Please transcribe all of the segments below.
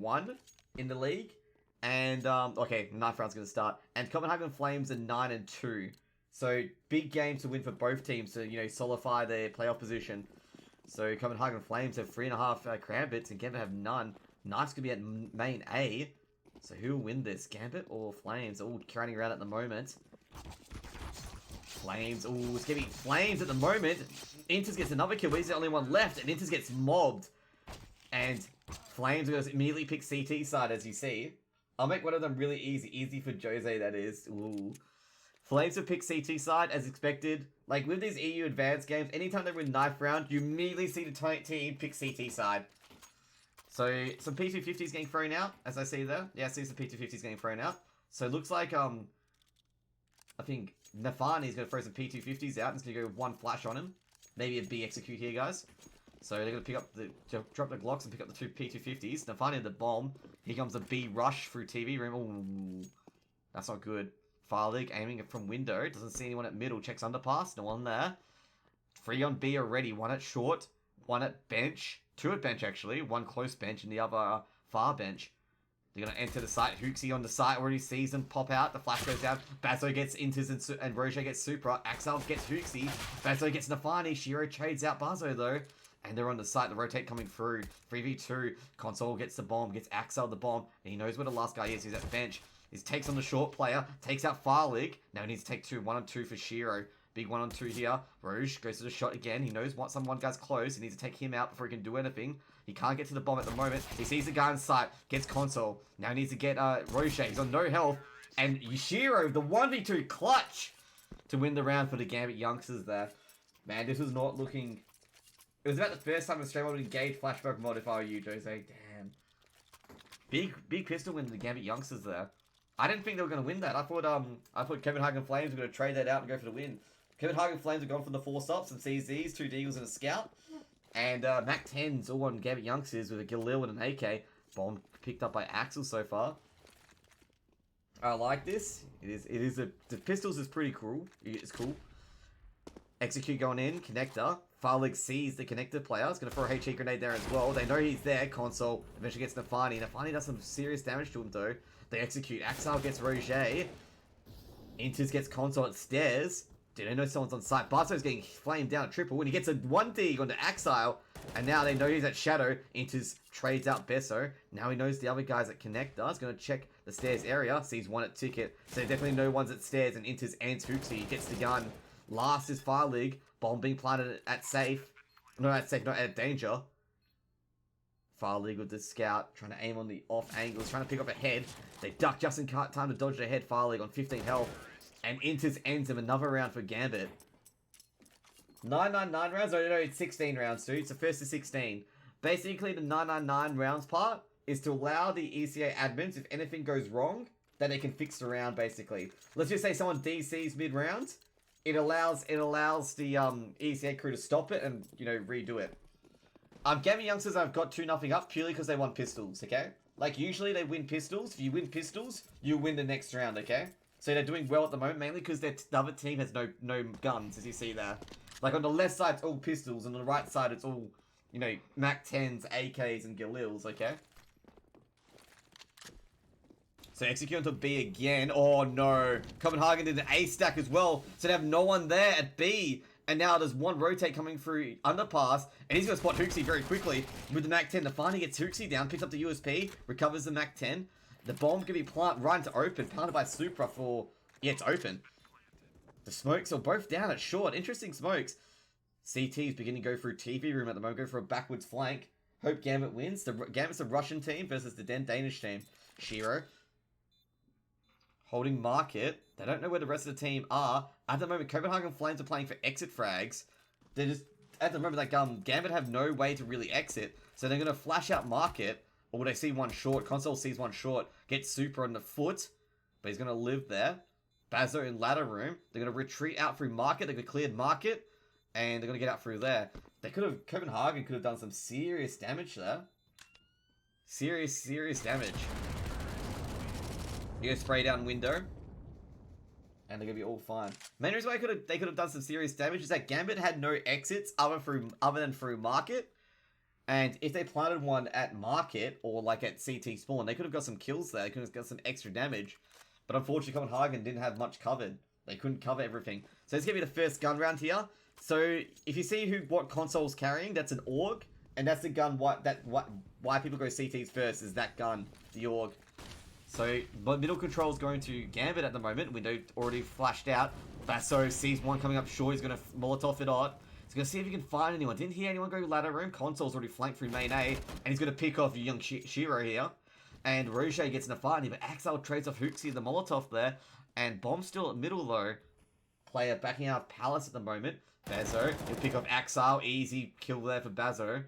1 in the league. And, okay, 9th round's going to start. And Copenhagen Flames are 9-2. So, big game to win for both teams to, you know, solidify their playoff position. So, Copenhagen Flames have 3.5 Gambits and Gambit have none. Knife's going to be at main A. So, who will win this? Gambit or Flames? All carrying around at the moment. Flames. Ooh, it's going to be Flames at the moment. Inters gets another kill, but he's the only one left. And Inters gets mobbed. And Flames are going to immediately pick CT side, as you see. I'll make one of them really easy. Easy for Jose, that is. Ooh. Flames have picked CT side, as expected. Like, with these EU advanced games, anytime they win knife round, you immediately see the team pick CT side. So, some P250s getting thrown out, as I see there. Yeah, I see some P250s getting thrown out. So, it looks like, I think Nafani's going to throw some P250s out. And it's going to go with one flash on him. Maybe a B execute here, guys. So they're going to pick up drop the Glocks and pick up the 2 P250s. Nafani the bomb. Here comes a B rush through TV room. Ooh, that's not good. Fire League aiming it from window. Doesn't see anyone at middle. Checks underpass. No one there. 3 on B already. 1 at short. 1 at bench. 2 at bench, actually. 1 close bench and the other far bench. They're going to enter the site. Hooksy on the site already sees them pop out. The flash goes down. Bazo gets Inters and Roger gets Supra. Axel gets Hooksy. Bazo gets Nafani. Shiro trades out Bazo, though. And they're on the site, the rotate coming through. 3v2. Console gets the bomb, gets Axel the bomb. And he knows where the last guy is. He's at bench. He takes on the short player. Takes out Farlig. Now he needs to take 2. 1 on 2 for Shiro. Big 1 on 2 here. Rouge goes to the shot again. He knows what one guy's close. He needs to take him out before he can do anything. He can't get to the bomb at the moment. He sees the guy in sight. Gets Console. Now he needs to get Roche. He's on no health. And Shiro, the 1v2 clutch to win the round for the Gambit Youngsters there. Man, this was not looking... It was about the first time Australia would engage flashback mod if I were you, Jose. Damn. Big pistol win to the Gambit Youngsters there. I didn't think they were going to win that. I thought Copenhagen Flames were going to trade that out and go for the win. Copenhagen Flames have gone for the 4 stops, some CZs, 2 Deagles and a Scout. And Mac 10s all on Gambit Youngsters with a Galil and an AK. Bomb picked up by Axel so far. I like this. The pistols is pretty cool. It's cool. Execute going in, connector. Farlig sees the connector player. It's going to throw a HE grenade there as well. They know he's there. Console eventually gets Nafani. Nafani does some serious damage to him though. They execute. Axel gets Roger. Inters gets Console at stairs. Dude, I know someone's on site. Barto's getting flamed down at triple. And he gets a 1D onto Axel. And now they know he's at Shadow. Inters trades out Besso. Now he knows the other guy's at connector. He's going to check the stairs area. Sees 1 at ticket. So definitely know one's at stairs. And Inters ends Hooksy. He gets the gun. Last is Fire League. Bomb being planted at safe. No, at safe, not at danger. Fire League with the scout. Trying to aim on the off angles. Trying to pick up a head. They duck just in time to dodge their head. Fire League on 15 health. And Inters ends him another round for Gambit. 999 rounds? No, it's 16 rounds, dude. It's the first to 16. Basically, the 999 rounds part is to allow the ECA admins, if anything goes wrong, that they can fix the round, basically. Let's just say someone DCs mid-round. It allows the ECA crew to stop it and, you know, redo it. Gambit Youngsters have got 2-0 up purely because they won pistols, okay? Like, usually they win pistols. If you win pistols, you win the next round, okay? So they're doing well at the moment, mainly because the other team has no guns, as you see there. Like, on the left side, it's all pistols, and on the right side, it's all, you know, Mac 10s, AKs, and Galils, okay? So execute onto B again. Oh no. Copenhagen did an A stack as well. So they have no one there at B. And now there's one rotate coming through underpass. And he's going to spot Hooksy very quickly with the Mac 10. The finally gets Hooksy down. Picks up the USP. Recovers the Mac 10. The bomb can be planted right into open. Planted by Supra for... Yeah, it's open. The smokes are both down at short. Interesting smokes. CT is beginning to go through TV room at the moment. Go for a backwards flank. Hope Gambit wins. Gambit's a Russian team versus the Danish team. Shiro. Holding market. They don't know where the rest of the team are. At the moment, Copenhagen Flames are playing for exit frags. They're just... At the moment, like, Gambit have no way to really exit. So they're going to flash out market. Or they see one short. Console sees one short. Gets Super on the foot. But he's going to live there. Bazo in ladder room. They're going to retreat out through market. They're going to clear market. And they're going to get out through there. They could have... Copenhagen could have done some serious damage there. Serious damage. You go spray down window. And they're going to be all fine. Main reason why they could have done some serious damage is that Gambit had no exits other than through market. And if they planted one at market or like at CT spawn, they could have got some kills there. They could have got some extra damage. But unfortunately, Copenhagen didn't have much covered. They couldn't cover everything. So it's going to be the first gun round here. So if you see what console's carrying, that's an AUG. And that's the gun why people go CTs first is that gun, the AUG. So middle control is going to Gambit at the moment. Window already flashed out. Basso sees one coming up short. He's going to Molotov it out. He's going to see if he can find anyone. Didn't hear anyone go ladder room. Console's already flanked through main A. And he's going to pick off young Shiro here. And Roger gets in a fight here. But Axel trades off Hooksy the Molotov there. And Bomb's still at middle though. Player backing out of Palace at the moment. Bazo. He'll pick off Axel. Easy kill there for Bazo.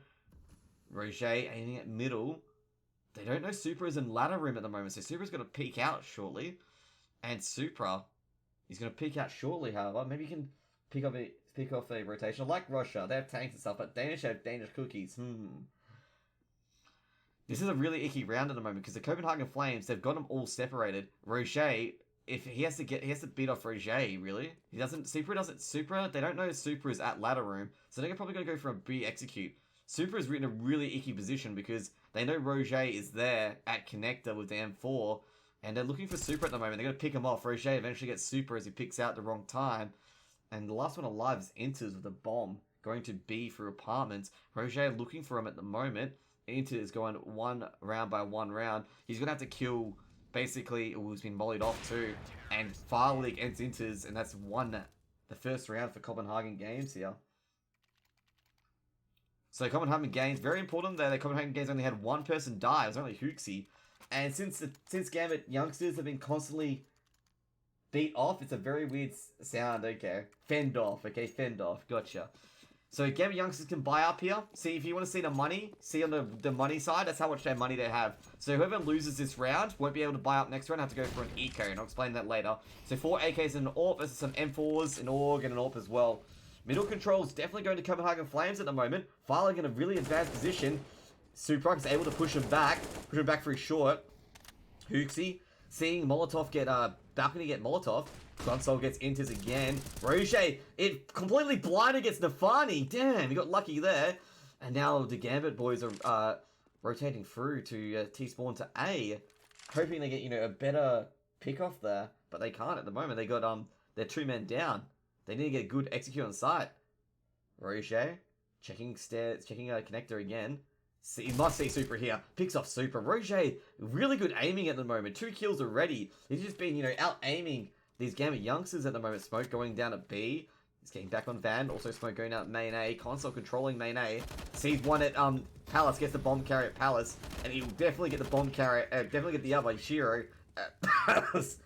Roger aiming at middle. They don't know Supra is in ladder room at the moment. So Supra's going to peek out shortly. And Supra, he's going to peek out shortly, however. Maybe he can pick off a rotation. Like Russia, they have tanks and stuff, but Danish have Danish cookies. This is a really icky round at the moment because the Copenhagen Flames, they've got them all separated. Rocher, if he has to beat off Roger, really. Supra, they don't know Supra is at ladder room, so they're probably going to go for a B execute. Supra is in a really icky position because they know Roger is there at connector with the M4, and they're looking for Supra at the moment. They're going to pick him off. Roger eventually gets Supra as he picks out the wrong time. And the last one alive is Enters with a bomb, going to B through apartments. Roger looking for him at the moment. Inter is going one round by one round. He's going to have to kill, basically, who's been mollied off too. And Fire League ends Inters, and that's the first round for Copenhagen Games here. So Copenhagen Games, very important there. The Copenhagen Games only had one person die. It was only Hooksy. And since Gambit youngsters have been constantly beat off, it's a very weird sound, okay. Fend off, okay, fend off, gotcha. So Gambit youngsters can buy up here. See, if you want to see the money, see on the money side, that's how much their money they have. So whoever loses this round won't be able to buy up next round, have to go for an eco, and I'll explain that later. So 4 AKs and an AWP versus some M4s, an AUG, and an AWP as well. Middle control is definitely going to Copenhagen Flames at the moment. Filing in a really advanced position. Suprox is able to push him back very short. Hooksy, seeing Molotov get, Balcony get Molotov. Console gets Inters again. Rocher, it completely blinded against Nafani. Damn, he got lucky there. And now the Gambit boys are rotating through to T-spawn to A. Hoping they get, a better pick off there. But they can't at the moment. They got, they're 2 men down. They need to get a good execute on site. Rocher, checking stairs, checking a connector again. He must see Supra here. Picks off Supra. Rocher, really good aiming at the moment. 2 kills already. He's just been, out-aiming these Gambit youngsters at the moment. Smoke going down at B. He's getting back on Van. Also Smoke going out main A. Console controlling main A. Sees one at Palace. Gets the bomb carry at Palace. And he'll definitely get the bomb carry. Definitely get the other Shiro at Palace.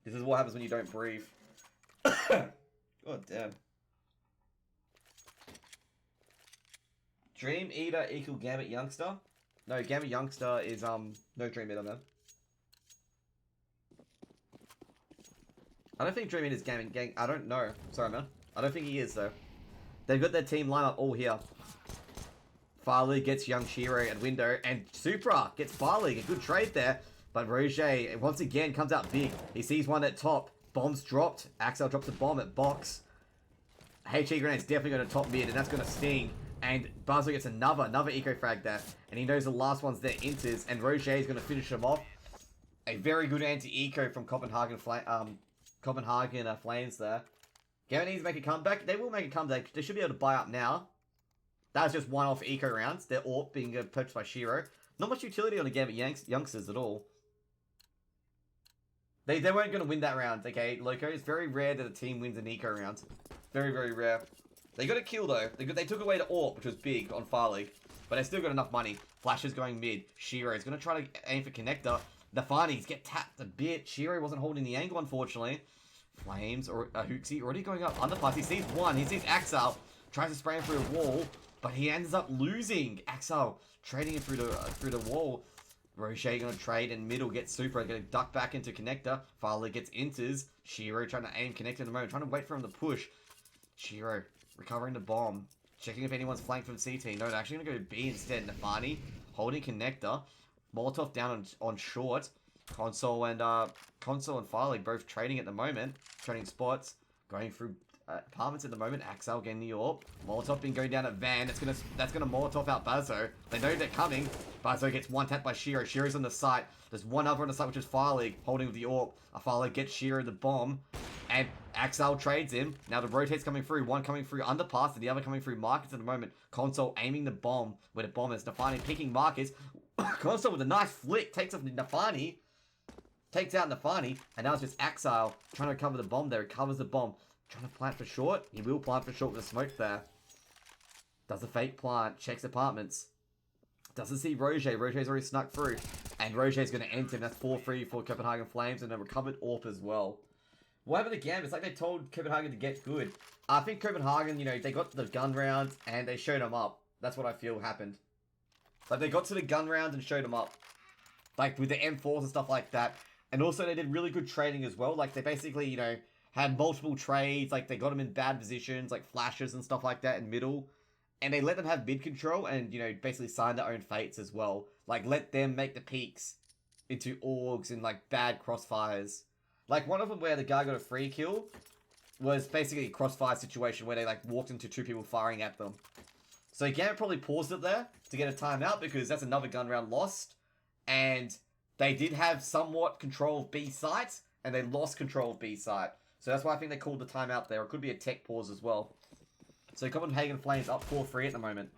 This is what happens when you don't breathe. God damn. Dream Eater equal Gambit Youngster? No, Gambit Youngster is, no Dream Eater, man. I don't think Dream Eater's Gambit Gang. I don't know. Sorry, man. I don't think he is, though. They've got their team lineup all here. Farley gets young Shiro at window, and Supra gets Farley. A good trade there. But Roger, once again, comes out big. He sees one at top. Bomb's dropped. Axel drops a bomb at box. HE Grenade's definitely going to top mid, and that's going to sting. And Basil gets another eco frag there. And he knows the last one's there, Inters. And Roger is going to finish him off. A very good anti-eco from Copenhagen Flames there. Gambit needs to make a comeback. They will make a comeback. They should be able to buy up now. That was just one-off eco rounds. They're AWP being purchased by Shiro. Not much utility on the Gambit youngsters at all. They weren't going to win that round, okay, Loco? It's very rare that a team wins an eco round. Very, very rare. They got a kill, though. They took away the AWP, which was big on Fire League. But they still got enough money. Flash is going mid. Shiro is going to try to aim for connector. The Farnies get tapped a bit. Shiro wasn't holding the angle, unfortunately. Flames, or Hooksy, already going up underpass. He sees one. He sees Axel. Tries to spray him through a wall. But he ends up losing. Axel trading him through the wall. Rocher going to trade, and middle gets Supra, going to duck back into connector. Farley gets Inters. Shiro trying to aim connector at the moment, trying to wait for him to push. Shiro recovering the bomb, checking if anyone's flanked from CT. No, they're actually going to go to B instead. Nafani holding connector. Molotov down on short. Console and Farley both trading at the moment, trading spots, going through apartments at the moment. Axel getting the AWP. Molotov been going down at Van. That's gonna Molotov out Bazo. They know they're coming. Bazo gets one tapped by Shiro. Shiro's on the site. There's one other on the site, which is Fireleague, holding with the AWP. Fireleague gets Shiro the bomb. And Axel trades him. Now the rotate's coming through. One coming through underpass and the other coming through Marcus at the moment. Console aiming the bomb where the bomb is. Nafani picking Marcus. Console with a nice flick. Takes off Nafani. Takes out Nafani. And now it's just Axel trying to cover the bomb there. He covers the bomb. Trying to plant for short. He will plant for short with the smoke there. Does a fake plant. Checks apartments. Doesn't see Roger. Roger's already snuck through. And Roger's going to end him. That's 4-3 for Copenhagen Flames. And a recovered AWP as well. What happened to Gambit? It's like they told Copenhagen to get good. I think Copenhagen, you know, they got the gun rounds and they showed them up. That's what I feel happened. Like, they got to the gun rounds and showed them up. Like, with the M4s and stuff like that. And also, they did really good trading as well. Like, they basically, you know, had multiple trades. Like, they got them in bad positions, like flashes and stuff like that in middle. And they let them have mid control and, you know, basically sign their own fates as well. Like, let them make the peaks into orgs and, like, bad crossfires. Like, one of them where the guy got a free kill was basically a crossfire situation where they, like, walked into two people firing at them. So Gambit probably paused it there to get a timeout because that's another gun round lost. And they did have somewhat control of B site, and they lost control of B site. So that's why I think they called the timeout there. It could be a tech pause as well. So Copenhagen Flames up 4-3 at the moment.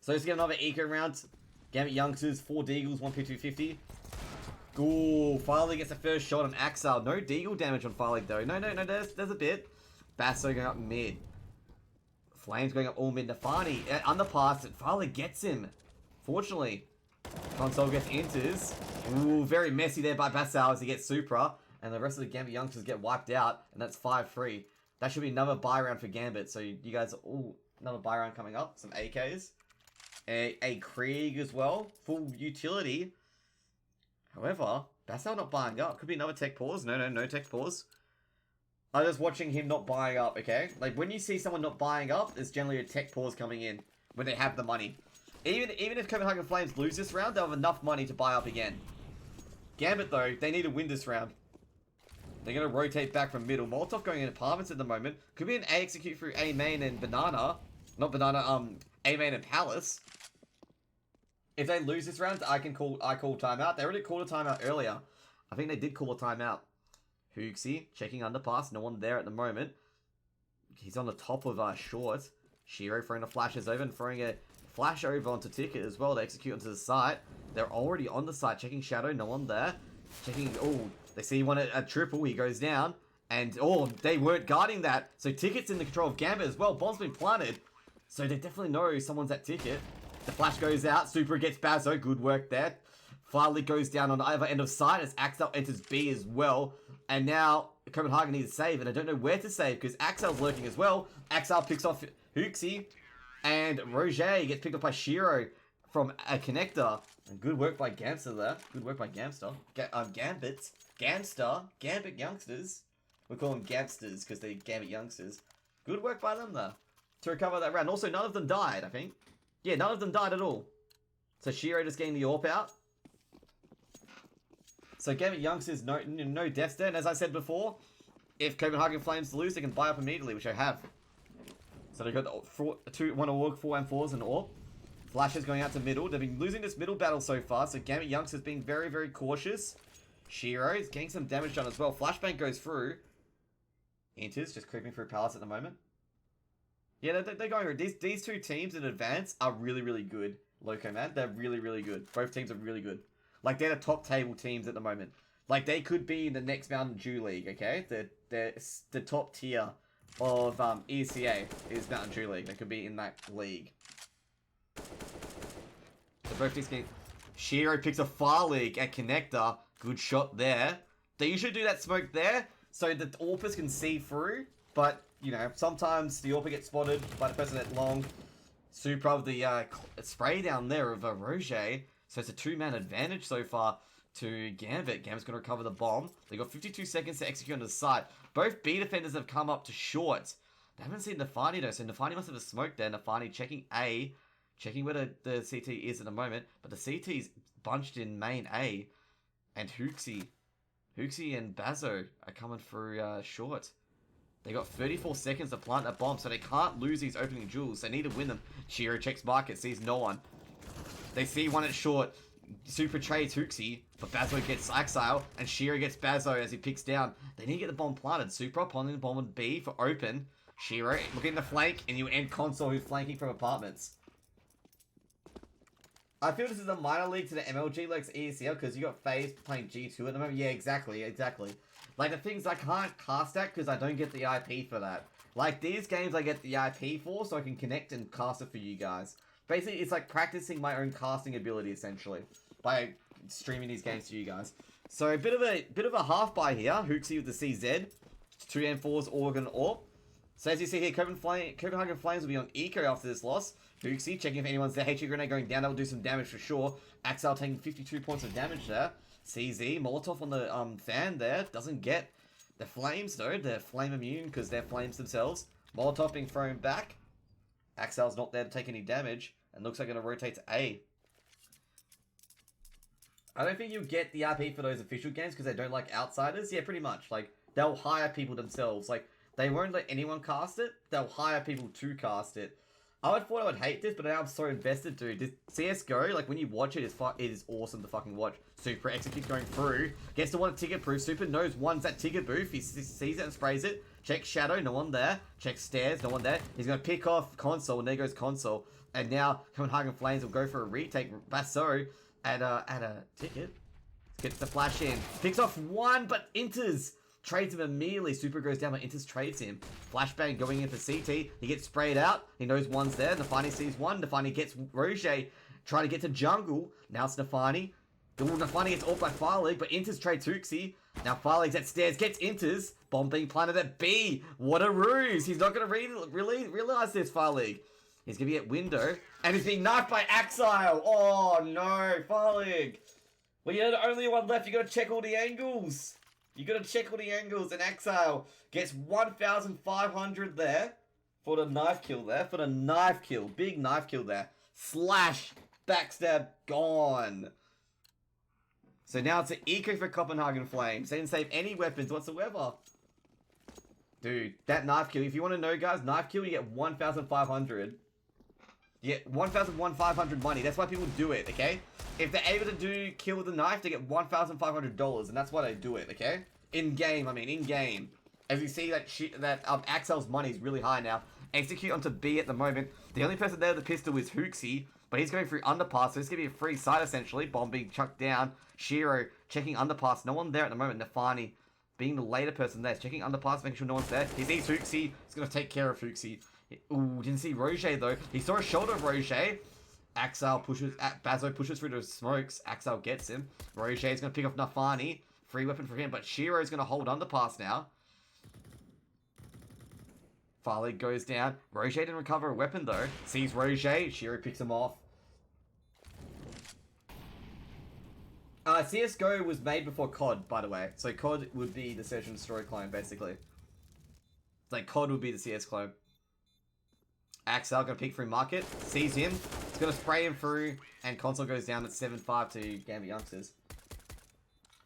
So let's get another eco round. Gambit Youngsters, 4 Deagles, 1 P250. Ooh, Fireleague gets the first shot on Axel. No Deagle damage on Fireleague though. No, there's a bit. Basso going up mid. Flames going up all mid. Nafani underpass. Fireleague gets him. Fortunately, Console gets enters. Ooh, very messy there by Basso as he gets Supra. And the rest of the Gambit Youngsters get wiped out. And that's 5-3. That should be another buy round for Gambit. So you guys, ooh, another buy round coming up. Some AKs. A Krieg as well. Full utility. However, Basso not buying up. Could be another tech pause. No tech pause. I'm just watching him not buying up, okay? Like, when you see someone not buying up, there's generally a tech pause coming in when they have the money. Even if Copenhagen Flames lose this round, they'll have enough money to buy up again. Gambit, though, they need to win this round. They're going to rotate back from middle. Molotov going in apartments at the moment. Could be an A execute through A main and Banana. Not Banana, A main and Palace. If they lose this round, I call timeout. They already called a timeout earlier. I think they did call a timeout. Hoogsy checking underpass. No one there at the moment. He's on the top of short. Shiro throwing the flashes over and throwing a flash over onto Ticket as well to execute onto the site. They're already on the site. Checking Shadow. No one there. Checking. Oh, they see one at triple. He goes down. And oh, they weren't guarding that. So Ticket's in the control of Gambit as well. Bomb's been planted. So they definitely know someone's at Ticket. The flash goes out. Supra gets Bazo. Good work there. Fireleague goes down on the other end of site as Axel enters B as well. And now Copenhagen needs to save. And I don't know where to save because Axel's lurking as well. Axel picks off Hooksy. And Roger gets picked up by Shiro from a connector. And good work by Gamster there. Good work by Gamster. Gambit. Gamster. Gambit Youngsters. We call them Gamsters because they're Gambit Youngsters. Good work by them there to recover that round. Also, none of them died, I think. Yeah, none of them died at all. So Shiro just getting the AWP out. So Gambit Youngsters, no deaths there. And as I said before, if Copenhagen Flames lose, they can buy up immediately, which I have. So they've got one AWP, 4 M4s and AWP. Flashes going out to middle. They've been losing this middle battle so far. So Gambit Youngsters being very, very cautious. Shiro is getting some damage done as well. Flashbang goes through. Enters, just creeping through Palace at the moment. Yeah, they're going through. These two teams in advance are really, really good. Loco, man. They're really, really good. Both teams are really good. Like, they're the top table teams at the moment. Like, they could be in the next Mountain Dew League, okay? They're the top tier of ECA is Mountain Dew League. They could be in that league. So both these games. Shiro picks a Fireleague at Connector. Good shot there. They usually do that smoke there so that the AWPers can see through. But, you know, sometimes the AWPer gets spotted by the person at long. Supra with the spray down there of Roger. So it's a 2-man advantage so far to Gambit. Gambit's going to recover the bomb. They got 52 seconds to execute on the site. Both B defenders have come up to short. They haven't seen Nafani though, so Nafani must have a smoke there. Nafani checking A. Checking where the CT is at the moment. But the CT's bunched in main A. And Hooksy and Bazo are coming through short. They got 34 seconds to plant a bomb, so they can't lose these opening duels. They need to win them. Shiro checks market, sees no one. They see one at short. Super trades Hooksy, but Bazo gets Exile, and Shiro gets Bazo as he picks down. They need to get the bomb planted. Super planting the bomb on B for open. Shiro looking to flank, and you end Console who's flanking from apartments. I feel this is a minor league to the MLG like ESL because you got FaZe playing G2 at the moment. Yeah, exactly. Like the things I can't cast at because I don't get the IP for that. Like these games I get the IP for so I can connect and cast it for you guys. Basically, it's like practicing my own casting ability essentially by streaming these games to you guys. So a bit of a half buy here. Hooksy with the CZ, 2 M4s, Organ, Orb. So as you see here, Copenhagen Flames will be on Eco after this loss. Hooksy checking if anyone's there. HE Grenade going down. That will do some damage for sure. Axel taking 52 points of damage there. CZ, Molotov on the fan there. Doesn't get the flames though. They're flame immune because they're flames themselves. Molotov being thrown back. Axel's not there to take any damage. And looks like going to rotate to A. I don't think you get the RP for those official games because they don't like outsiders. Yeah, pretty much. Like, they'll hire people themselves. Like, they won't let anyone cast it. They'll hire people to cast it. I thought I would hate this, but now I'm so invested, dude. This CSGO, like, when you watch it, it is awesome to fucking watch. Super executes going through. Gets the one ticket proof. Super knows one's that ticket booth. He sees it and sprays it. Checks Shadow, no one there. Checks Stairs, no one there. He's going to pick off Console, and there goes Console. And now, Copenhagen Flames will go for a retake. Basso at a ticket. Gets the flash in. Picks off one, but enters. Trades him immediately. Super goes down, but enters trades him. Flashbang going in for CT. He gets sprayed out. He knows one's there. Nafani sees one. Nafani gets Roger. Trying to get to jungle. Now it's Nafani. Nafani gets off by Farlig, but enters trades Hooksy. Now Farlig's at stairs. Gets enters. Bomb being planted at B. What a ruse. He's not going to really realize this, Farlig. He's going to be at window. And he's being knifed by Axile. Oh, no. Farlig. Well, you're the only one left. You got to check all the angles. You got to check all the angles. And Axile gets 1,500 there. For the knife kill there. For the knife kill. Big knife kill there. Slash. Backstab. Gone. So now it's an eco for Copenhagen Flames. They didn't save any weapons whatsoever. Dude, that knife kill. If you want to know, guys, knife kill, you get 1,500. You get 1,500 money. That's why people do it, okay? If they're able to do kill with a knife, they get $1,500, and that's why they do it, okay? In-game, I mean, in-game. As you see, that Axel's money is really high now. Execute onto B at the moment. The only person there with the pistol is Hooksy, but he's going through underpass, so it's going to be a free side, essentially. Bomb being chucked down. Shiro checking underpass. No one there at the moment. Nafani being the later person there. Checking underpass, making sure no one's there. He sees Hooksy. He's going to take care of Hooksy. Ooh, didn't see Roger, though. He saw a shoulder of Roger. Axel pushes, Bazo pushes through the smokes. Axel gets him. Roger is going to pick off Nafani. Free weapon for him, but Shiro is going to hold underpass now. Farley goes down. Roger didn't recover a weapon, though. Sees Roger. Shiro picks him off. CSGO was made before COD, by the way. So COD would be the Search and Destroy clone, basically. Like, COD would be the CS clone. Axel gonna peek through market. Sees him. He's gonna spray him through. And console goes down at 7-5 to Gambit Youngsters.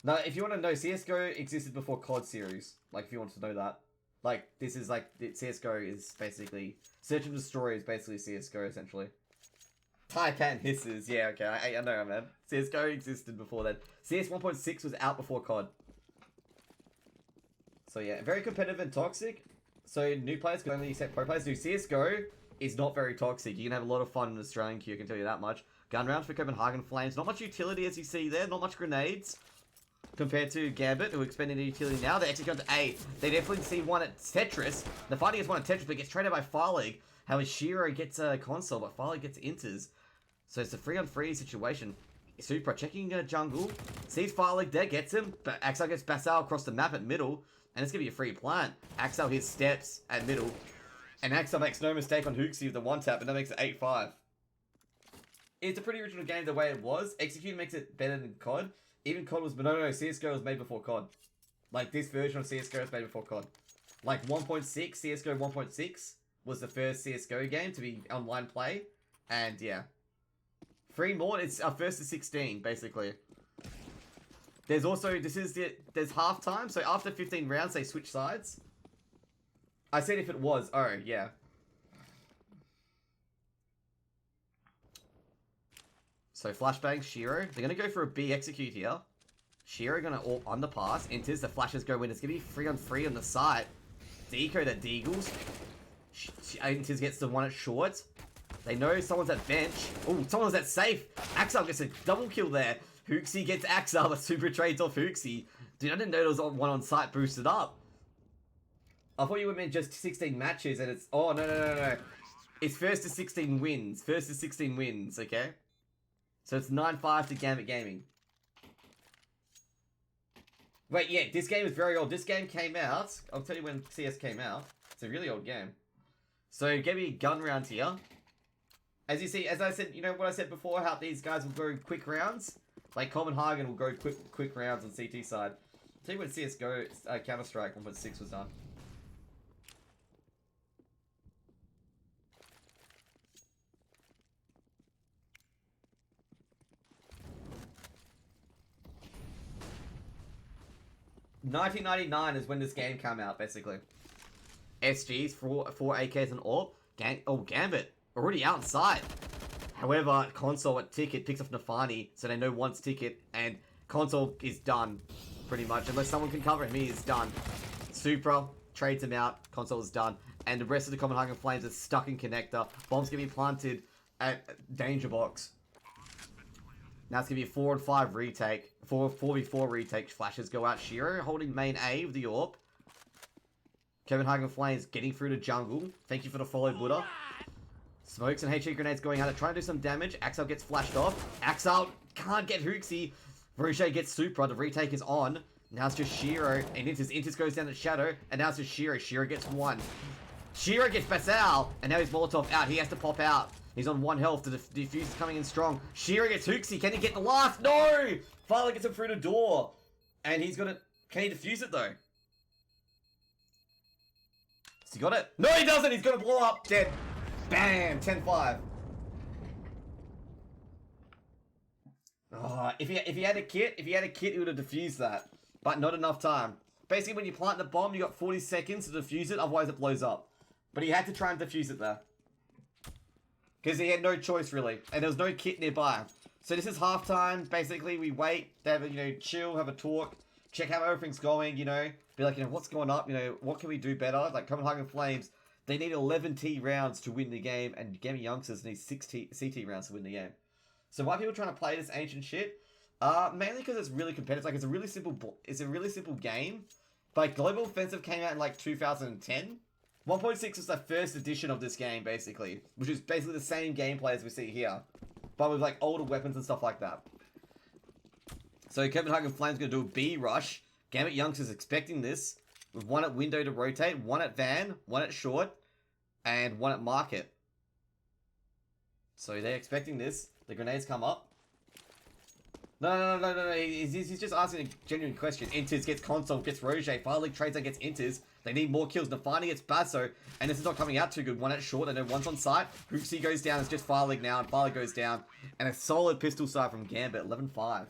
Now, if you want to know, CSGO existed before COD series. Like, if you want to know that. Like, this is like, CSGO is basically... Search and Destroy is basically CSGO, essentially. Titan hisses. Yeah, okay. I know, man. CSGO existed before that. CS 1.6 was out before COD. So, yeah. Very competitive and toxic. So, new players can only accept pro players. Do CSGO is not very toxic. You can have a lot of fun in Australian queue, I can tell you that much. Gun rounds for Copenhagen Flames. Not much utility, as you see there. Not much grenades. Compared to Gambit, who are expending their utility now. They execute to A. They definitely see one at Tetris. The fighting is one at Tetris, but gets traded by Farlig. How Shiro gets a console, but Farlig gets enters. So it's a 3-on-3 situation. Supra checking jungle. Sees Farlig there, gets him. But Axel gets Basal across the map at middle. And it's going to be a free plant. Axel hits steps at middle. And Axel makes no mistake on Hooksy with the one-tap, and that makes it 8-5. It's a pretty original game the way it was. Execute makes it better than COD. Even COD was... No, CSGO was made before COD. Like, this version of CSGO was made before COD. Like, 1.6, CSGO 1.6 was the first CSGO game to be online play. And, yeah. 3 more, it's our first to 16, basically. There's also... There's halftime, so after 15 rounds, they switch sides. I said if it was. Oh, yeah. So flashbang, Shiro. They're gonna go for a B execute here. Shiro gonna all underpass. Enters, the flashes go in. It's gonna be 3-on-3 on the side. Deco that deagles. Enters gets the one at short. They know someone's at bench. Oh, someone's at safe. Axel gets a double kill there. Hooksy gets Axel, but super trades off Hooksy. Dude, I didn't know there was one on site boosted up. I thought you meant just 16 matches and it's... Oh, no. It's first to 16 wins. First to 16 wins, okay? So it's 9-5 to Gambit Gaming. Wait, yeah, this game is very old. This game came out... I'll tell you when CS came out. It's a really old game. So, give me a gun round here. As you see, as I said, you know what I said before, how these guys will go quick rounds? Like, Copenhagen will go quick rounds on CT side. I'll tell you when CSGO, Counter-Strike 1.6 was done. $19.99 is when this game came out, basically. SGs, 4 AKs and AWP. Gambit, already outside. However, Console at Ticket picks up Nafani, so they know once Ticket, and Console is done, pretty much. Unless someone can cover him, he is done. Supra trades him out, Console is done. And the rest of the Copenhagen Flames are stuck in Connector. Bombs can be planted at Danger Box. Now it's going to be a 4-on-5 retake. 4v4 retake. Flashes go out. Shiro holding main A with the AWP. Copenhagen Flames getting through the jungle. Thank you for the follow, Buddha. Smokes and HE grenades going out. They're trying to do some damage. Axel gets flashed off. Axel can't get Hooksy. Roche gets Supra. The retake is on. Now it's just Shiro. And Intis goes down to Shadow. And now it's just Shiro. Shiro gets one. Shiro gets Basal. And now he's Molotov out. He has to pop out. He's on 1 health. The defuse is coming in strong. Shiro gets Hooksy. Can he get the last? No! Father gets him through the door. And he's gonna... Can he defuse it though? Has he got it? No, he doesn't! He's gonna blow up. Dead. Bam! 10-5. Oh, if he had a kit, he would have defused that. But not enough time. Basically, when you plant the bomb, you got 40 seconds to defuse it, otherwise it blows up. But he had to try and defuse it there. Because he had no choice, really. And there was no kit nearby. So this is halftime. Basically, we wait. They have a, chill, have a talk. Check how everything's going, Be like, what's going up? What can we do better? Like, Copenhagen Flames, they need 11 T rounds to win the game. And Gambit Youngsters need 6 CT rounds to win the game. So why are people trying to play this ancient shit? Mainly because it's really competitive. Like, it's a really simple game. But Global Offensive came out in, like, 2010. 1.6 was the first edition of this game, basically. Which is basically the same gameplay as we see here. But with, like, older weapons and stuff like that. So Copenhagen Flames going to do a B rush. Gambit Youngsters expecting this. With 1 at window to rotate, 1 at van, 1 at short, and 1 at market. So they're expecting this. The grenades come up. No. He's just asking a genuine question. Inters gets Console, gets Roger. Fireleague trades and gets Inters. They need more kills. Nafani gets Basso. And this is not coming out too good. 1 at short. I know 1's on site. Hooksy goes down. It's just Fireleague now. And Fireleague goes down. And a solid pistol side from Gambit. 11-5.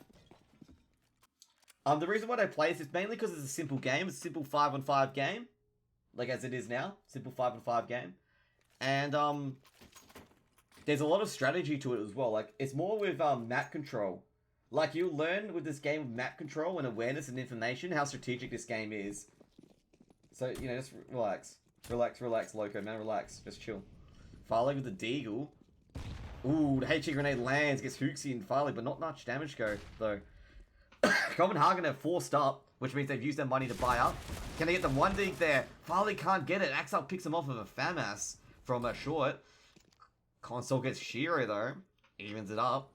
The reason why they play this is mainly because it's a simple game. It's a simple 5-on-5 game. Like as it is now. Simple 5-on-5 game. And, there's a lot of strategy to it as well. Like, it's more with, map control. Like, you'll learn with this game of map control and awareness and information how strategic this game is. So, just relax. Relax, Loco, man, relax. Just chill. Fireleague with the Deagle. Ooh, the HE grenade lands, gets Hooksy and Fireleague, but not much damage go, though. Copenhagen have forced up, which means they've used their money to buy up. Can they get the 1 dig there? Fireleague can't get it. Axel picks him off with a FAMAS from a short. Console gets Shiro, though. Evens it up.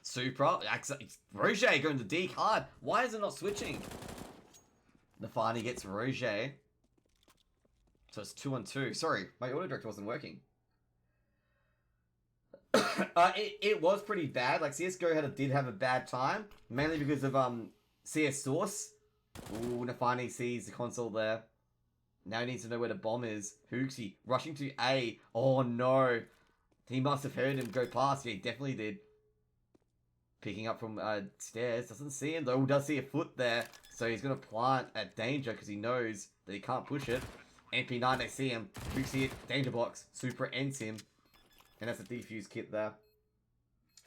Supra. Roger going to D hard. Why is it not switching? Nafani gets Roger. So it's 2-on-2. Sorry, my auto director wasn't working. It was pretty bad. Like, CSGO did have a bad time. Mainly because of CS Source. Ooh, Nafani sees the Console there. Now he needs to know where the bomb is. Hooksy rushing to A. Oh no. He must have heard him go past. Yeah, he definitely did. Picking up from stairs. Doesn't see him, though. Does see a foot there. So he's going to plant at danger because he knows that he can't push it. MP9, they see him. Huxi, danger box. Super ends him. And that's a defuse kit there.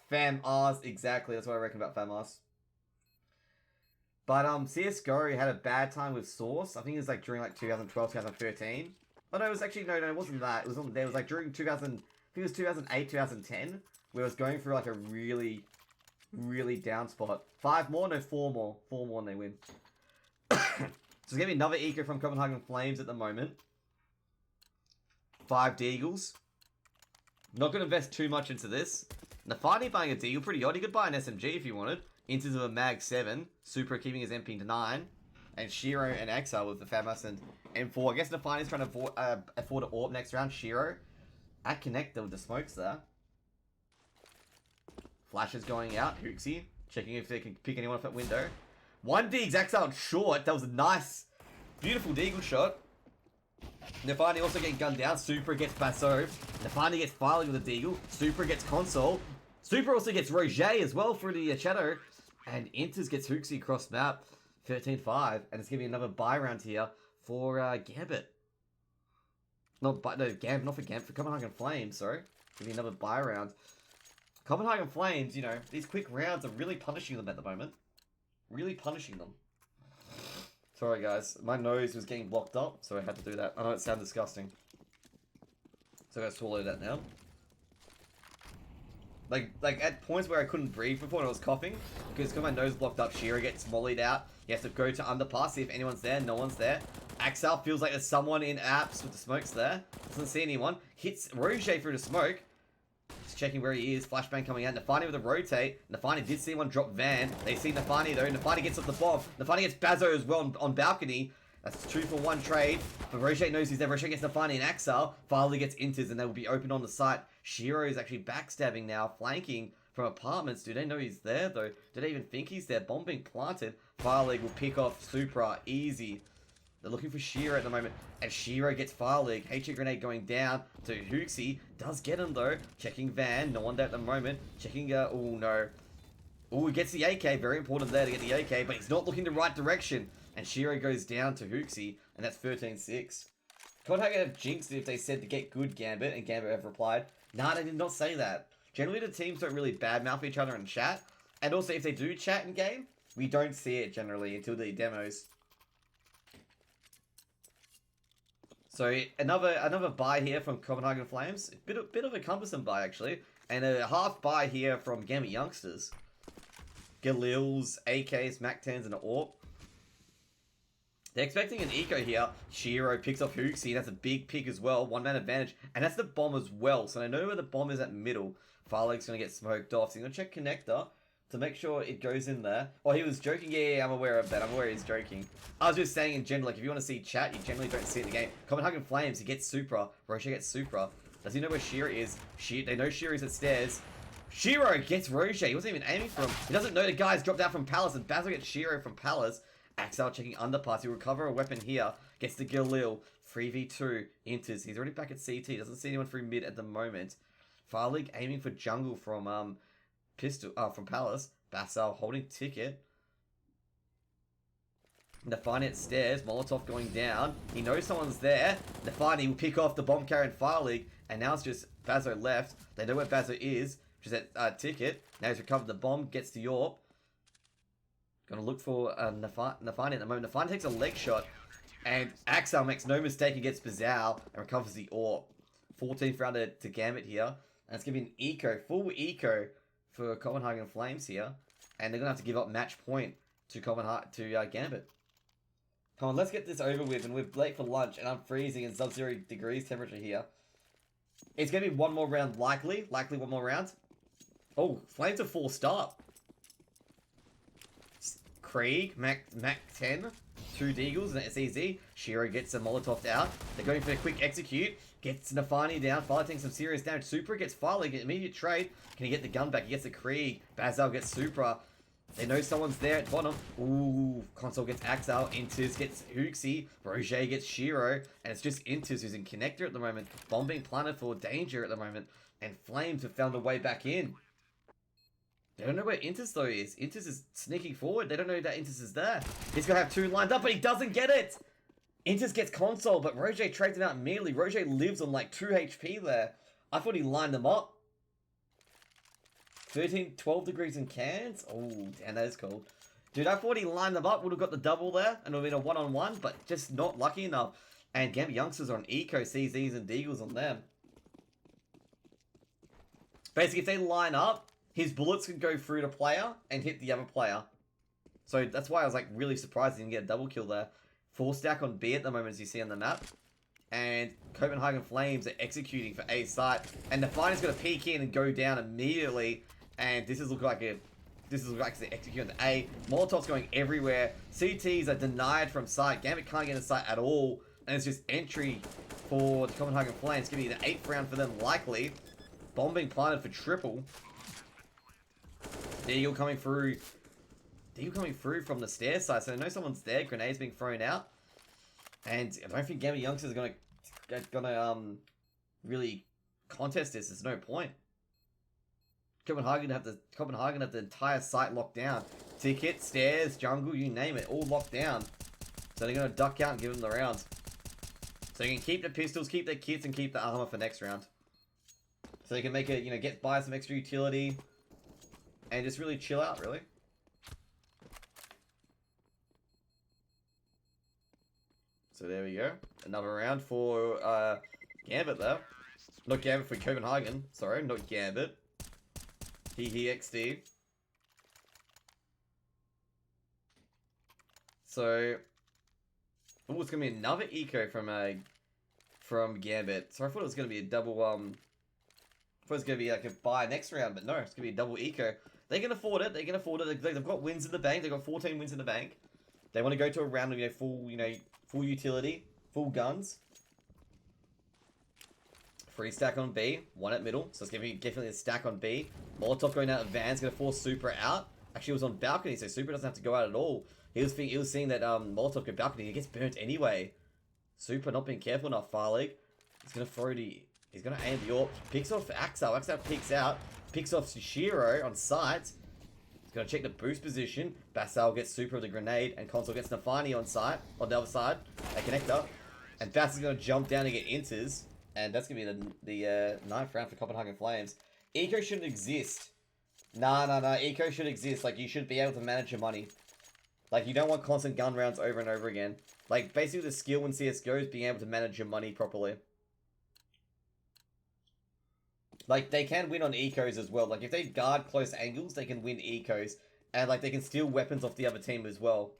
Fam Rs, exactly. That's what I reckon about Fam Rs. But CSGO had a bad time with Source. I think it was like during like 2012, 2013. Oh no, it was actually, no, it wasn't that. It was on there. It was like during 2000, I think it was 2008, 2010, where it was going through like a really, really down spot. 5 more? No, 4 more. 4 more and they win. So it's going to be another eco from Copenhagen Flames at the moment. 5 Deagles. Not going to invest too much into this. Nafani buying a Deagle, pretty odd. He could buy an SMG if he wanted. Inters with a Mag 7. Super keeping his MP to 9. And Shiro and Exile with the Famas and M4. I guess Nafani's trying to afford an AWP next round. Shiro at Connector with the smokes there. Flashes going out. Huxi checking if they can pick anyone off that window. 1 Deags Exile short. That was a nice, beautiful Deagle shot. Nafani also getting gunned down. Super gets Basso. Nafani gets Filing with a Deagle. Super gets Console. Super also gets Roger as well for the Shadow. And Inters gets Huxi across map. 13-5. And it's going to be another buy round here for Gambit. Gambit, not for Gambit. For Copenhagen Flames, sorry. Give me another buy round. Copenhagen Flames, you know, these quick rounds are really punishing them at the moment. Really punishing them. Sorry guys, my nose was getting blocked up, so I had to do that. I know it sounds disgusting. So I gotta swallow that now. Like at points where I couldn't breathe before and I was coughing, because my nose blocked up, Shira gets mollied out. He has to go to underpass, see if anyone's there, no one's there. Axel feels like there's someone in apps with the smokes there. Doesn't see anyone. Hits Roger through the smoke. Just checking where he is. Flashbang coming out. Nafani with a rotate. Nafani did see one drop van. They see Nafani though. Nafani gets up the bomb. Nafani gets Bazo as well on balcony. That's 2 for 1 trade. But Rocher knows he's there. Rocher gets Nafani and Axel. Farley gets Inters and they will be open on the site. Shiro is actually backstabbing now. Flanking from apartments. Do they know he's there though? Do they even think he's there? Bomb being planted. Farley will pick off Supra. Easy. They're looking for Shiro at the moment. And Shiro gets Fire League. HE grenade going down to Huxi. Does get him though. Checking Van. No one there at the moment. Checking, oh no. Oh, he gets the AK. Very important there to get the AK. But he's not looking the right direction. And Shiro goes down to Huxi. And that's 13-6. Copenhagen have jinxed it if they said to get good Gambit. And Gambit have replied, nah, they did not say that. Generally the teams don't really badmouth each other in chat. And also if they do chat in game, we don't see it generally until the demos. So another buy here from Copenhagen Flames. Bit of a cumbersome buy actually. And a half buy here from Gambit Youngsters. Galils, AKs, Mac-10s, and an AWP. They're expecting an eco here. Shiro picks off Huxi. That's a big pick as well. 1-man advantage. And that's the bomb as well. So I know where the bomb is at middle. Farleg's going to get smoked off. So he's going to check connector to make sure it goes in there. Oh, he was joking? Yeah, I'm aware of that. I'm aware he's joking. I was just saying in general, like, if you want to see chat, you generally don't see it in the game. Copenhagen Flames, he gets Supra. Rocher gets Supra. Does he know where Shiro is? They know Shiro's at stairs. Shiro gets Rocher. He wasn't even aiming for him. He doesn't know the guy's dropped out from Palace, and Basil gets Shiro from Palace. Axel checking underpass. He'll recover a weapon here. Gets the Galil. 3v2. Enters. He's already back at CT. Doesn't see anyone through mid at the moment. Farleague aiming for jungle from from Palace. Bassal holding ticket. Nafani at stairs. Molotov going down. He knows someone's there. Nafani will pick off the bomb carrier in Farleague. And now it's just Bazo left. They know where Bazo is, which is at ticket. Now he's recovered the bomb. Gets the AWP. Gonna look for Nafani at the moment. Nafani takes a leg shot. And Axel makes no mistake against Bazal and recovers the AWP. 14th round to Gambit here. And it's gonna be an eco. Full eco for Copenhagen Flames here. And they're gonna have to give up match point to Gambit. Come on, let's get this over with. And we're late for lunch and I'm freezing in sub-0 degrees temperature here. It's gonna be one more round likely. Likely one more round. Oh, Flames are 4-star. Krieg, Mac-10, 2 Deagles, and it's easy. Shiro gets a Molotov out. They're going for a quick execute. Gets Nafani down. Fire taking some serious damage. Supra gets Farley. Get immediate trade. Can he get the gun back? He gets the Krieg. Bazal gets Supra. They know someone's there at bottom. Ooh, Console gets Axel. Inters gets Huxi. Roger gets Shiro. And it's just Inters who's in connector at the moment. Bomb being planted for danger at the moment. And Flames have found a way back in. They don't know where Inters though is. Inters is sneaking forward. They don't know that Inters is there. He's going to have 2 lined up, but he doesn't get it. Intis gets console, but Roger trades him out immediately. Roger lives on like 2 HP there. I thought he lined them up. 12 degrees in cans? Oh, damn, that is cold. Dude, I thought he lined them up, would have got the double there, and it would have been a one-on-one, but just not lucky enough. And Gambit Youngsters are on Eco, CZs, and Deagles on them. Basically, if they line up, his bullets can go through the player and hit the other player. So that's why I was like really surprised he didn't get a double kill there. 4 stack on B at the moment, as you see on the map. And Copenhagen Flames are executing for A site. And the fighter's going to peek in and go down immediately. And this is looking like they execute on the A. Molotov's going everywhere. CTs are denied from site. Gambit can't get in sight at all. And it's just entry for the Copenhagen Flames. It's going to be the 8th round for them, likely. Bomb being planted for triple. Deagle coming through. Deagle coming through from the stair side. So I know someone's there. Grenades being thrown out. And I don't think Gambit Youngsters are gonna really contest this. There's no point. Copenhagen have the entire site locked down. Ticket, stairs, jungle, you name it, all locked down. So they're gonna duck out and give them the rounds. So you can keep the pistols, keep their kits, and keep the armor for next round. So they can make it, get buy some extra utility, and just really chill out, really. So there we go. Another round for Gambit there. Not Gambit, for Copenhagen. Sorry, not Gambit. He XD. So, oh, it's gonna be another eco from Gambit. So I thought it was gonna be a double I thought it was going to be like a buy next round, but no, it's going to be a double eco. They can afford it. They can afford it. They've got wins in the bank. They've got 14 wins in the bank. They want to go to a round of, full utility, full guns. 3 stack on B, 1 at middle. So it's going to be definitely a stack on B. Molotov going out of Van's going to force Super out. Actually, it was on balcony, so Super doesn't have to go out at all. He was seeing that Molotov go balcony. He gets burnt anyway. Super not being careful enough, Farlig. He's going to throw the... He's going to aim the AWP. Picks off Axel. Axel peeks out. Picks off Shiro on sight. He's going to check the boost position. Basal gets Super with the grenade. And Console gets Nafani on sight. On the other side. A connector. And Bass is going to jump down and get inters. And that's going to be the 9th round for Copenhagen Flames. Eco shouldn't exist. Nah. Eco should exist. Like, you should be able to manage your money. Like, you don't want constant gun rounds over and over again. Like, basically the skill in CSGO is being able to manage your money properly. Like, they can win on ecos as well. Like, if they guard close angles, they can win ecos. And, like, they can steal weapons off the other team as well.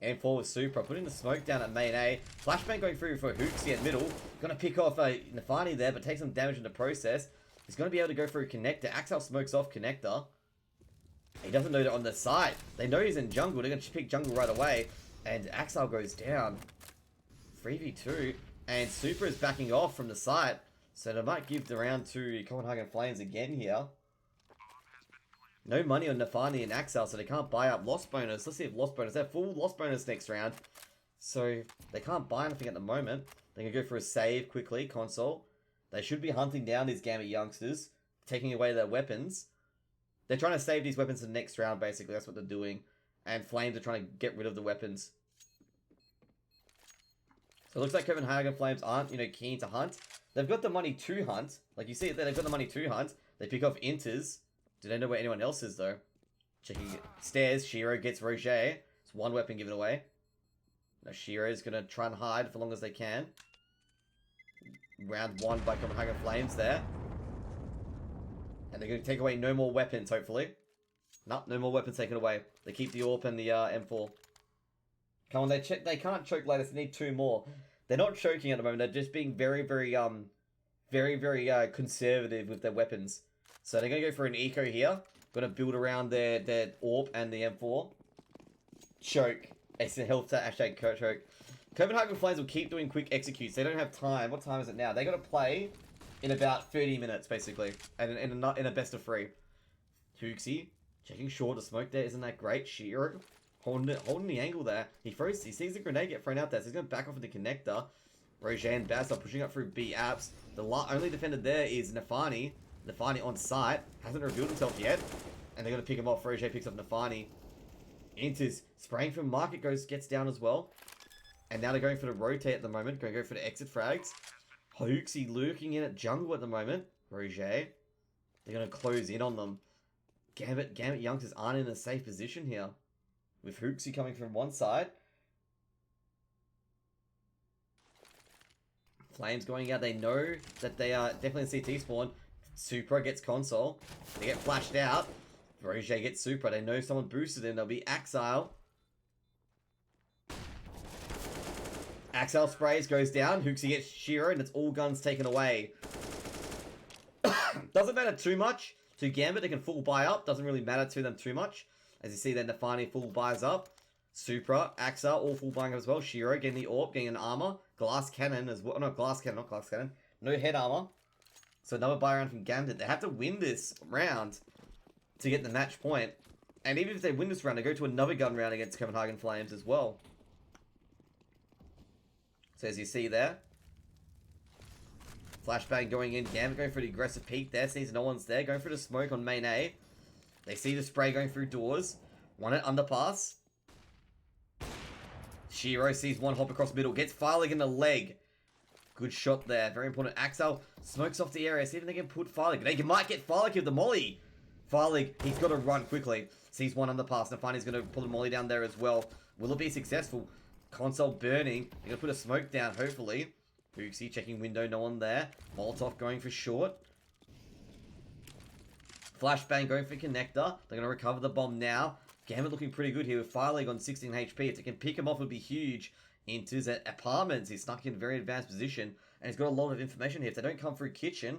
And forward Super. Putting the smoke down at main A. Flashbang going through for Hooksy at middle. Gonna pick off Nafani there, but take some damage in the process. He's gonna be able to go through connector. Axel smokes off connector. He doesn't know that on the side. They know he's in jungle. They're gonna pick jungle right away. And Axel goes down. 3v2. And Super is backing off from the side. So they might give the round to Copenhagen Flames again here. No money on Nafani and Axel, so they can't buy up loss bonus. Let's see if loss bonus. They have full loss bonus next round. So they can't buy anything at the moment. They can go for a save quickly, Console. They should be hunting down these Gambit Youngsters, taking away their weapons. They're trying to save these weapons for the next round, basically. That's what they're doing. And Flames are trying to get rid of the weapons. So it looks like Copenhagen Flames aren't, keen to hunt. They've got the money to hunt. Like you see it there, they've got the money to hunt. They pick off inters. Do they know where anyone else is, though? Checking stairs. Shiro gets Roger. It's 1 weapon given away. Now Shiro's going to try and hide for long as they can. Round 1 by Copenhagen Flames there. And they're going to take away no more weapons, hopefully. No, no more weapons taken away. They keep the AWP and the M4. Come on, they can't choke latest. They need 2 more. They're not choking at the moment. They're just being very conservative with their weapons. So they're going to go for an eco here. Going to build around their AWP and the M4. Choke. It's a health to hashtag choke. Copenhagen Flames will keep doing quick executes. They don't have time. What time is it now? They got to play in about 30 minutes, basically. And in a best of 3. Hooksy. Checking short. The smoke there isn't that great. Shiro. Holding the angle there. He sees the grenade get thrown out there, so he's going to back off of the connector. Roger and Baz are pushing up through B apps. The only defender there is Nafani. Nafani on site. Hasn't revealed himself yet. And they're going to pick him off. Roger picks up Nafani. Enters. Spraying from market gets down as well. And now they're going for the rotate at the moment. Going to go for the exit frags. Hoaxy lurking in at jungle at the moment. Roger. They're going to close in on them. Gambit Youngsters aren't in a safe position here. With Hoaxy coming from one side. Flames going out. They know that they are definitely in CT spawn. Supra gets console. They get flashed out. Roger gets Supra. They know someone boosted him. They'll be Axile. Axile sprays, goes down. Hoaxy gets Shiro, and it's all guns taken away. Doesn't matter too much to Gambit. They can full buy up. Doesn't really matter to them too much. As you see, then Nafani full buys up. Supra, Axile, all full buying up as well. Shiro getting the AWP, getting an armor. Glass cannon as well. No, glass cannon, not glass cannon. No head armor. So another buy round from Gambit. They have to win this round to get the match point. And even if they win this round, they go to another gun round against Copenhagen Flames as well. So as you see there. Flashbang going in. Gambit going for the aggressive peek there. Sees no one's there. Going for the smoke on main A. They see the spray going through doors. One at underpass. Shiro sees one hop across middle. Gets Firelig in the leg. Good shot there. Very important. Axel smokes off the area. See if they can put Firelig. They might get Firelig with the molly. Firelig, he's got to run quickly. Sees one underpass. Nafani's going to pull the molly down there as well. Will it be successful? Console burning. They're going to put a smoke down, hopefully. Hoaxy checking window. No one there. Molotov going for short. Flashbang going for connector. They're going to recover the bomb now. Gambit looking pretty good here with Firelig on 16 HP. If they can pick him off, it would be huge. Enters at apartments. He's stuck in a very advanced position. And he's got a lot of information here. If they don't come through kitchen,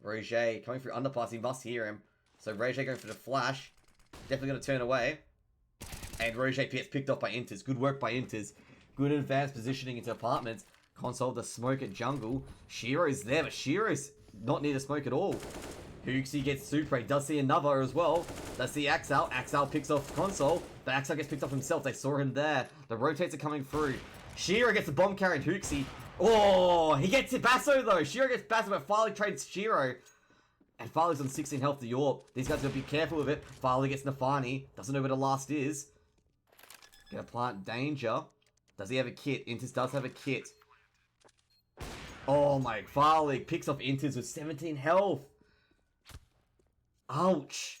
Roger coming through underpass, he must hear him. So Roger going for the flash. Definitely going to turn away. And Roger gets picked off by Enters. Good work by Enters. Good advanced positioning into apartments. Console the smoke at jungle. Shiro's there, but Shiro's not near the smoke at all. Hoaxy gets Supra. He does see another as well. Does see Axel. Axel picks off Console. But Axel gets picked off himself. They saw him there. The rotates are coming through. Shiro gets the bomb carrying Hoaxy. Oh, he gets Basso though. Shiro gets Basso, but Firelig trades Shiro. And Firelig's on 16 health to York. These guys gotta be careful with it. Firelig gets Nafani. Doesn't know where the last is. Gonna plant danger. Does he have a kit? Inters does have a kit. Oh my, Firelig picks off Inters with 17 health. Ouch.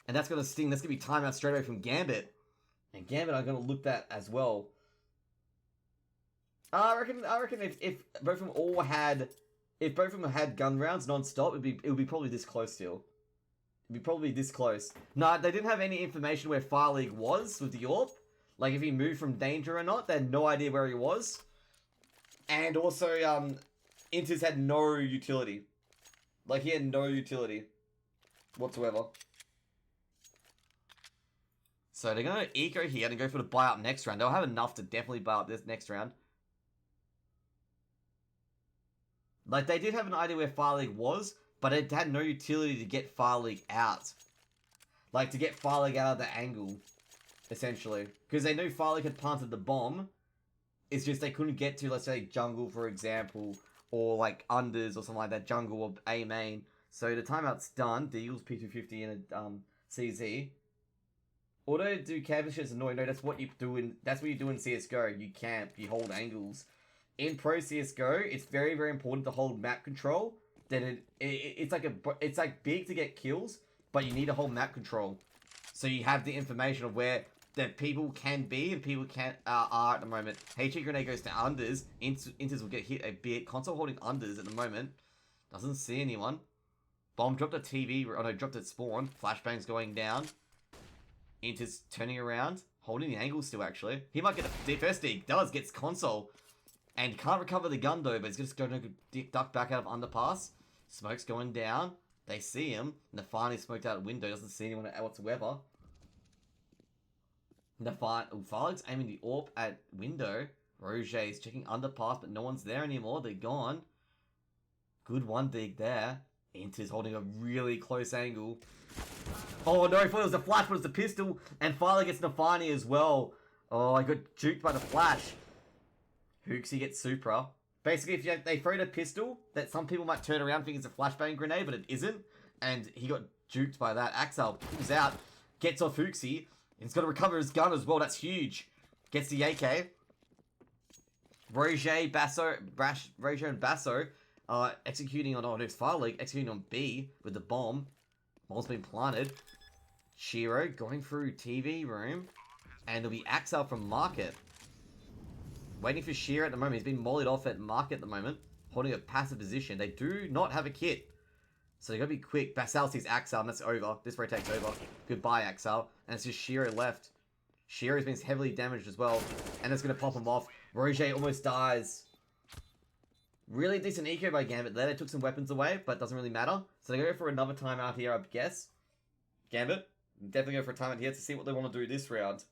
And that's gonna sting. That's gonna be timeout straight away from Gambit. And Gambit are gonna look that as well. I reckon if both of them all had, if both of them had gun rounds non-stop, it would be probably this close still. It'd be probably this close. No, they didn't have any information where Firelig was with the AWP. Like if he moved from danger or not, they had no idea where he was. And also, Inters had no utility. Like he had no utility whatsoever. So they're gonna eco here and go for the buy up next round. They'll have enough to definitely buy up this next round. Like, they did have an idea where Firelig was, but it had no utility to get Firelig out. Like, to get Firelig out of the angle, essentially. Because they knew Firelig had planted the bomb. It's just they couldn't get to, let's say, jungle, for example, or, like, unders or something like that, jungle or A main. So the timeout's done. Deagle's P250 and a CZ. Auto do campus shit is annoying. No, that's what you do in CSGO. You camp, you hold angles. In Pro CSGO, it's very, very important to hold map control. Then it's like big to get kills, but you need to hold map control. So you have the information of where the people can be and people are at the moment. HE grenade goes to unders. Inters will get hit a bit. Console holding unders at the moment. Doesn't see anyone. Bomb dropped at TV. Oh no, dropped at spawn. Flashbang's going down. Inters turning around. Holding the angle still, actually. He might get the first dig. Does. Gets console. And can't recover the gun though, but he's just going to duck back out of underpass. Smoke's going down. They see him. Nafani smoked out a window. Doesn't see anyone whatsoever. Firelig's aiming the AWP at window. Roger's checking underpass, but no one's there anymore. They're gone. Good one dig there. Inter's holding a really close angle. Oh no, I thought it was a flash, but it's a pistol. And Firelig gets Nafani as well. Oh, I got juked by the flash. Hoaxy gets Supra. Basically, if they throw the pistol, that some people might turn around thinking it's a flashbang grenade, but it isn't. And he got juked by that. Axel pulls out, gets off Hoaxy. He's got to recover his gun as well. That's huge. Gets the AK. Roger and Basso are executing on Onyx Fire League, executing on B with the bomb. Bomb's been planted. Shiro going through TV room. And there'll be Axel from Market. Waiting for Shiro at the moment. He's been mollied off at Market at the moment. Holding a passive position. They do not have a kit. So they gotta be quick. Basal sees Axel and that's over. This rotate's over. Goodbye, Axel. And it's just Shiro left. Shiro's been heavily damaged as well. And it's gonna pop him off. Roger almost dies. Really decent eco by Gambit there. They took some weapons away, but it doesn't really matter. So they go for another timeout here, I guess. Gambit, definitely go for a timeout here to see what they want to do this round.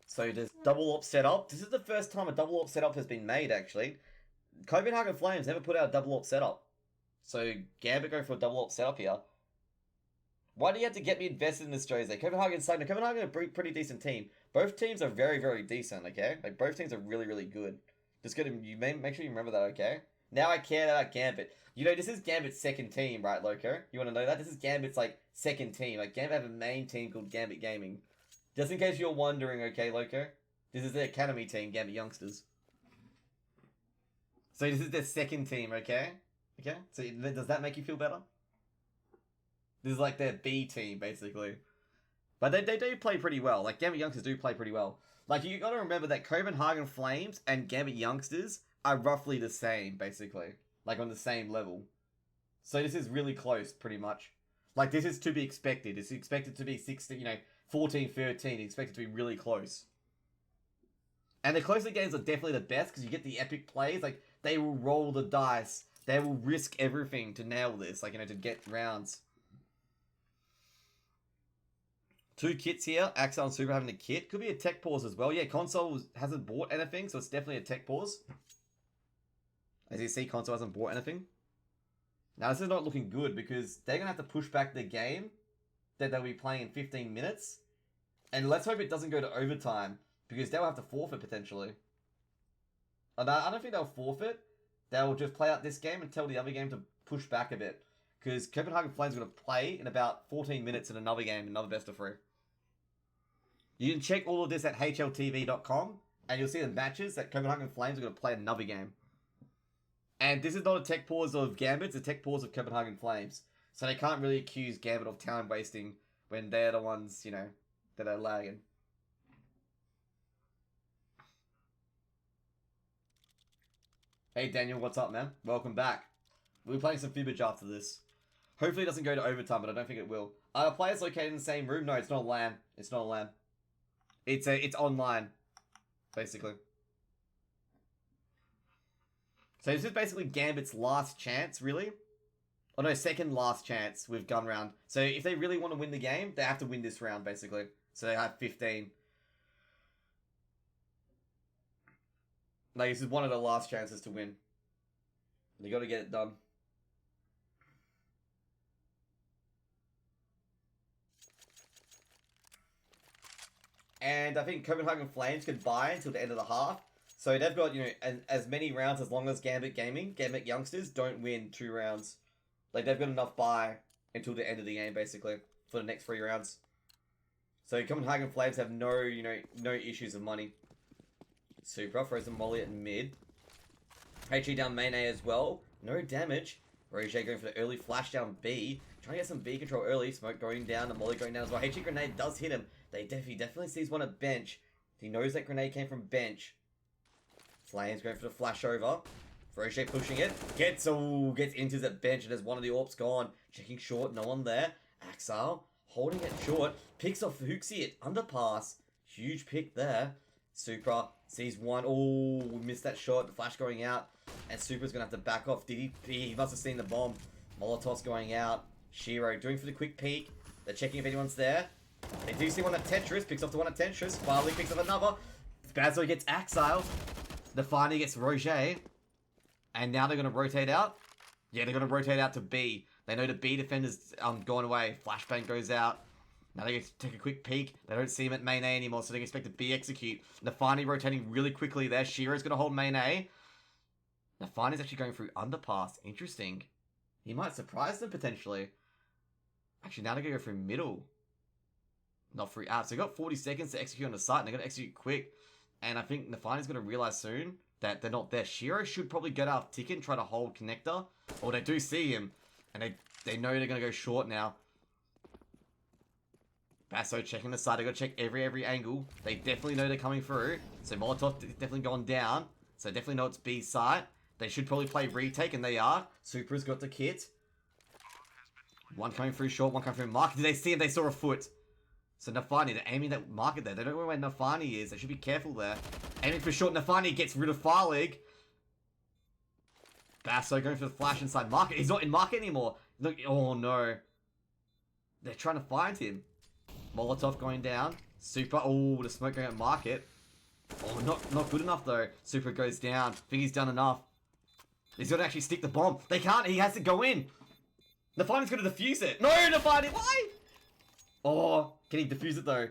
So there's double op setup. This is the first time a double op setup has been made, actually. Copenhagen Flames never put out a double op setup. So Gambit going for a double op setup here. Why do you have to get me invested in this, Jose? Copenhagen's saying, Copenhagen are a pretty decent team. Both teams are very, very decent, okay? Like, both teams are really, really good. Just gotta, make sure you remember that, okay? Now I care about Gambit. You know, this is Gambit's second team, right, Loco? You wanna know that? This is Gambit's, like, second team. Like, Gambit have a main team called Gambit Gaming. Just in case you're wondering, okay, Loco? This is the academy team, Gambit Youngsters. So this is their second team, okay? Okay? So does that make you feel better? This is like their B team, basically. But they do play pretty well. Like, Gambit Youngsters do play pretty well. Like, you gotta remember that Copenhagen Flames and Gambit Youngsters are roughly the same, basically. Like, on the same level. So this is really close, pretty much. Like, this is to be expected. It's expected to be 16, you know, 14, 13. It's expected to be really close. And the closer games are definitely the best, because you get the epic plays. Like, they will roll the dice. They will risk everything to nail this. Like, you know, to get rounds. 2 kits here. Axel and Super having a kit. Could be a tech pause as well. Yeah, console hasn't bought anything, so it's definitely a tech pause. As you see, console hasn't bought anything. Now, this is not looking good because they're going to have to push back the game that they'll be playing in 15 minutes. And let's hope it doesn't go to overtime because they'll have to forfeit potentially. I don't think they'll forfeit. They'll just play out this game and tell the other game to push back a bit. Because Copenhagen Flames are going to play in about 14 minutes in another game, another best of 3. You can check all of this at hltv.com, and you'll see the matches that Copenhagen Flames are going to play another game. And this is not a tech pause of Gambit, it's a tech pause of Copenhagen Flames. So they can't really accuse Gambit of time wasting when they're the ones, you know, that are lagging. Hey Daniel, what's up, man? Welcome back. We'll be playing some Fibbage after this. Hopefully it doesn't go to overtime, but I don't think it will. Are players located in the same room? No, it's not a LAN. It's not a LAN. It's online, basically. So this is basically Gambit's last chance, really. Oh no, second last chance with gun round. So if they really want to win the game, they have to win this round, basically. So they have 15. Like, this is one of the last chances to win. They got to get it done. And I think Copenhagen Flames can buy until the end of the half. So they've got, you know, as many rounds as long as Gambit Gaming. Gambit Youngsters don't win 2 rounds. Like, they've got enough buy until the end of the game, basically, for the next 3 rounds. So Copenhagen Flames have no, you know, no issues of money. Supra throws a molly at mid. HE down main A as well. No damage. Roger going for the early flash down B. Trying to get some B control early. Smoke going down. The molly going down as well. HE grenade does hit him. He definitely sees one at bench. He knows that grenade came from bench. Flames going for the flash over. Rocher pushing it. Gets enters at bench and there's one of the AWPs gone. Checking short. No one there. Axel holding it short. Picks off Hooksy at underpass. Huge pick there. Supra sees one. Oh, we missed that shot. The flash going out. And Supra's going to have to back off. Did he must have seen the bomb. Molotov's going out. Shiro doing for the quick peek. They're checking if anyone's there. They do see one at Tetris. Picks off the one at Tetris. Farley picks up another. Bazo gets exiled. Nafani gets Roger. And now they're going to rotate out. Yeah, they're going to rotate out to B. They know the B defender's gone away. Flashbang goes out. Now they get to take a quick peek. They don't see him at main A anymore, so they expect to B execute. Nafani rotating really quickly there. Shiro's going to hold main A. Nafani's actually going through underpass. Interesting. He might surprise them potentially. Actually, now they're going to go through middle. Not through apps. They've got 40 seconds to execute on the site, and they're going to execute quick. And I think Nafani's going to realize soon that they're not there. Shiro should probably get out ticket and try to hold connector. Or they do see him, and they know they're going to go short now. Basso checking the side. They've got to check every angle. They definitely know they're coming through. So Molotov definitely gone down. So they definitely know it's B site. They should probably play retake, and they are. Supra's got the kit. One coming through short, one coming through market. Did they see him? They saw a foot. So Nafani, they're aiming that market there. They don't know where Nafani is. They should be careful there. Aiming for short. Nafani gets rid of Farlig. Basso going for the flash inside market. He's not in market anymore. Look, oh no. They're trying to find him. Molotov going down. Super. Oh, the smoke going at market. Oh, not good enough though. Super goes down. Think he's done enough. He's got to actually stick the bomb. They can't. He has to go in. Nafani's going to defuse it. No, Nafani. Why? Oh, can he defuse it though?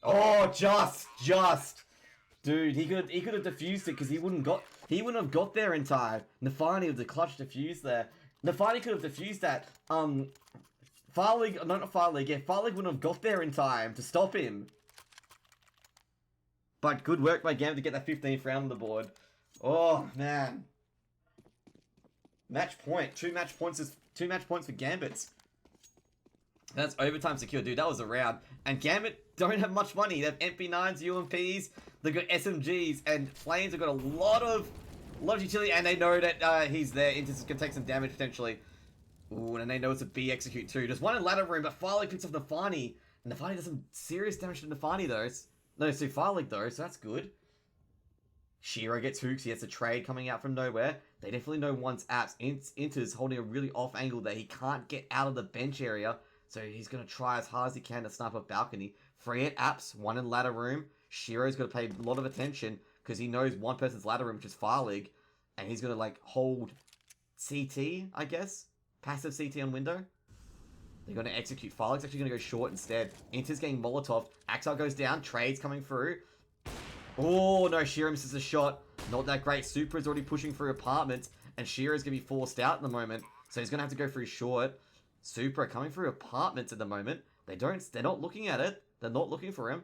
Oh, just. Dude, he could have defused it because he wouldn't have got there in time. Nafani with the clutch defuse there. Nafani could have defused that. Farlig, no, not Farlig. Yeah, Farlig wouldn't have got there in time to stop him. But good work by Gambit to get that 15th round on the board. Oh man. Match point. Two match points for Gambit. That's overtime secure, dude. That was a round. And Gambit don't have much money. They have MP9s, UMPs, they've got SMGs, and Flames have got a lot of utility, and they know that he's there. Intis can take some damage potentially. Ooh, and they know it's a B execute too. There's one in ladder room, but Farlig picks off Nafani. And Nafani does some serious damage to Nafani though. No, to Farlig though, so that's good. Shiro gets hooks. He has a trade coming out from nowhere. They definitely know one's apps. Inter's holding a really off angle there. He can't get out of the bench area. So he's going to try as hard as he can to snipe a balcony. 3 at apps, 1 in ladder room. Shiro's got to pay a lot of attention because he knows one person's ladder room, which is Farlig. And he's going to like hold CT, I guess. Passive CT on window. They're going to execute. Farlig's actually going to go short instead. Inter's getting Molotov. Axel goes down. Trades coming through. Oh, no. Shiro misses a shot. Not that great. Super is already pushing through apartments. And Shiro's going to be forced out in the moment. So he's going to have to go through short. Super coming through apartments at the moment. They're not looking at it. They're not looking for him.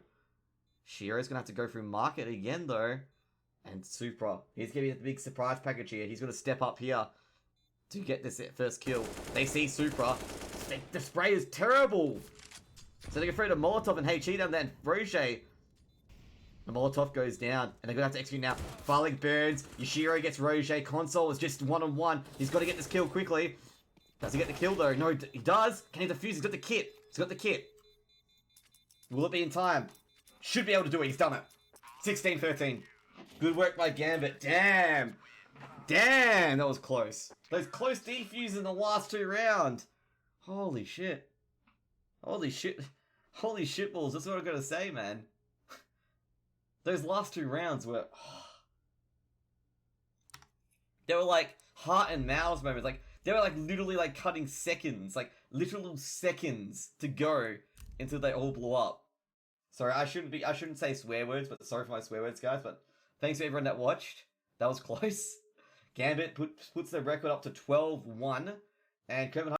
Shiro's going to have to go through market again, though. And Supra. He's going to be the big surprise package here. He's going to step up here to get this first kill. They see Supra. The spray is terrible. So they can throw the Molotov and HE down there, and Roger. The Molotov goes down, and they're going to have to execute now. Farlig burns. Yashiro gets Roger. Console is just one-on-one. He's got to get this kill quickly. Does he get the kill though? No, he does. Can he defuse? He's got the kit. He's got the kit. Will it be in time? Should be able to do it. He's done it. 16-13. Good work by Gambit. Damn. That was close. Those close defuse in the last 2 rounds. Holy shit. Holy shitballs. That's what I've got to say, man. Those last 2 rounds were... They were like heart and mouths moments. Like, they were like literally like cutting seconds. Like literal seconds to go until they all blew up. Sorry, I shouldn't say swear words, but sorry for my swear words, guys. But thanks to everyone that watched. That was close. Gambit puts the record up to 12-1. And Copenhagen